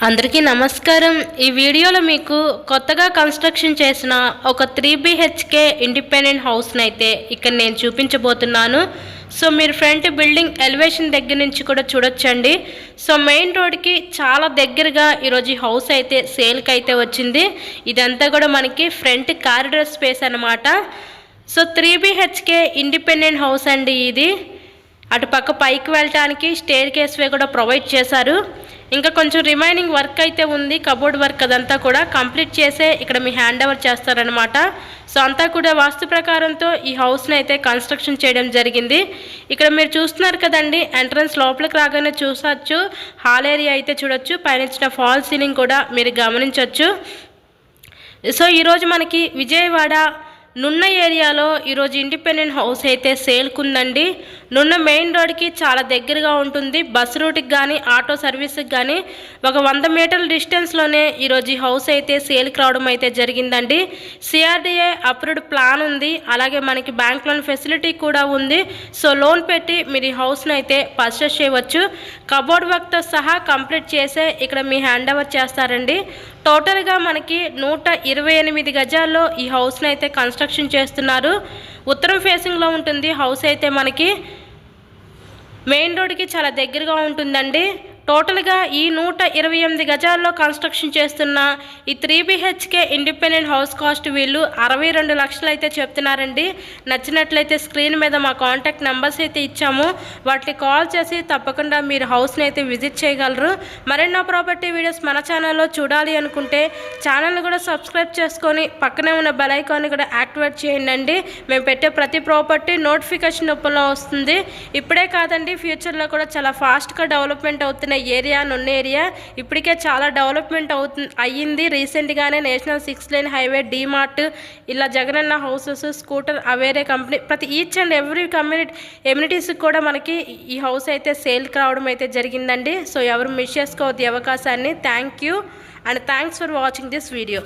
అందరికీ నమస్కారం। ఈ వీడియోలో మీకు కొత్తగా కన్స్ట్రక్షన్ చేసిన ఒక 3 BHK ఇండిపెండెంట్ హౌస్ని అయితే ఇక్కడ నేను చూపించబోతున్నాను। సో మీరు ఫ్రంట్ బిల్డింగ్ ఎలివేషన్ దగ్గర నుంచి కూడా చూడొచ్చండి। సో మెయిన్ రోడ్కి చాలా దగ్గరగా ఈరోజు ఈ హౌస్ అయితే సేల్కి అయితే వచ్చింది। ఇదంతా కూడా మనకి ఫ్రంట్ కారిడార్ స్పేస్ అన్నమాట। సో 3 BHK ఇండిపెండెంట్ హౌస్ అండి ఇది। అటు పక్క పైకి వెళ్ళటానికి స్టేర్ కేస్ వే కూడా ప్రొవైడ్ చేశారు। ఇంకా కొంచెం రిమైనింగ్ వర్క్ అయితే ఉంది, కబోర్డ్ వర్క్ అదంతా కూడా కంప్లీట్ చేసే ఇక్కడ మీ హ్యాండ్ ఓవర్ చేస్తారనమాట। సో అంతా కూడా వాస్తు ప్రకారంతో ఈ హౌస్ని అయితే కన్స్ట్రక్షన్ చేయడం జరిగింది। ఇక్కడ మీరు చూస్తున్నారు కదండి, ఎంట్రన్స్ లోపలికి రాగానే చూసొచ్చు, హాల్ ఏరియా అయితే చూడొచ్చు, పైన ఇచ్చిన ఫాల్ సీలింగ్ కూడా మీరు గమనించవచ్చు। సో ఈరోజు మనకి విజయవాడ నున్న ఏరియాలో ఈరోజు ఇండిపెండెంట్ హౌస్ అయితే సేల్కుందండి। నున్న మెయిన్ రోడ్కి చాలా దగ్గరగా ఉంటుంది, బస్ రూట్కి కానీ ఆటో సర్వీస్కి కానీ ఒక 100 మీటర్ల డిస్టెన్స్లోనే ఈరోజు ఈ హౌస్ అయితే సేల్కి రావడం అయితే జరిగిందండి। CRDA అప్రూవ్డ్ ప్లాన్ ఉంది, అలాగే మనకి బ్యాంక్ లోన్ ఫెసిలిటీ కూడా ఉంది। సో లోన్ పెట్టి మీరు ఈ హౌస్ని అయితే పర్చేస్ చేయవచ్చు। కబోర్డ్ వర్క్తో సహా కంప్లీట్ చేసే ఇక్కడ మీ హ్యాండ్ ఓవర్ చేస్తారండి। టోటల్గా మనకి 128 గజాల్లో ఈ హౌస్ని అయితే కన్స్ట్రక్షన్ చేస్తున్నారు। ఉత్తరం ఫేసింగ్లో ఉంటుంది హౌస్ అయితే మనకి మెయిన్ రోడ్కి చాలా దగ్గరగా ఉంటుందండి। టోటల్గా ఈ 128 గజాల్లో కన్స్ట్రక్షన్ చేస్తున్న ఈ 3 BHK ఇండిపెండెంట్ హౌస్ కాస్ట్ వీళ్ళు 62 లక్షలు అయితే చెప్తున్నారండి। నచ్చినట్లయితే స్క్రీన్ మీద మా కాంటాక్ట్ నెంబర్స్ అయితే ఇచ్చాము, వాటికి కాల్ చేసి తప్పకుండా మీరు హౌస్ని అయితే విజిట్ చేయగలరు। మరెన్నో ప్రాపర్టీ వీడియోస్ మన ఛానల్లో చూడాలి అనుకుంటే ఛానల్ని కూడా సబ్స్క్రైబ్ చేసుకొని పక్కనే ఉన్న బెల్ ఐకాన్ని కూడా యాక్టివేట్ చేయండి। మేము పెట్టే ప్రతి ప్రాపర్టీ నోటిఫికేషన్ రూపంలో వస్తుంది। ఇప్పుడే కాదండి, ఫ్యూచర్లో కూడా చాలా ఫాస్ట్గా డెవలప్మెంట్ అవుతున్నాయి ఏరియా, నున్న ఏరియా ఇప్పటికే చాలా డెవలప్మెంట్ అయ్యింది। రీసెంట్గానే నేషనల్ 6 లేన్ హైవే, డీమార్ట్, ఇలా జగనన్న హౌసెస్, స్కూటర్, అవేరే కంపెనీ, ప్రతి ఈచ్ అండ్ ఎవ్రీ ఎమ్యూనిటీస్కి కూడా మనకి ఈ హౌస్ అయితే సేల్కి రావడం అయితే జరిగిందండి। సో ఎవరు మిస్ చేసుకోవద్దు ఈ అవకాశాన్ని। Thank you and thanks for watching this video.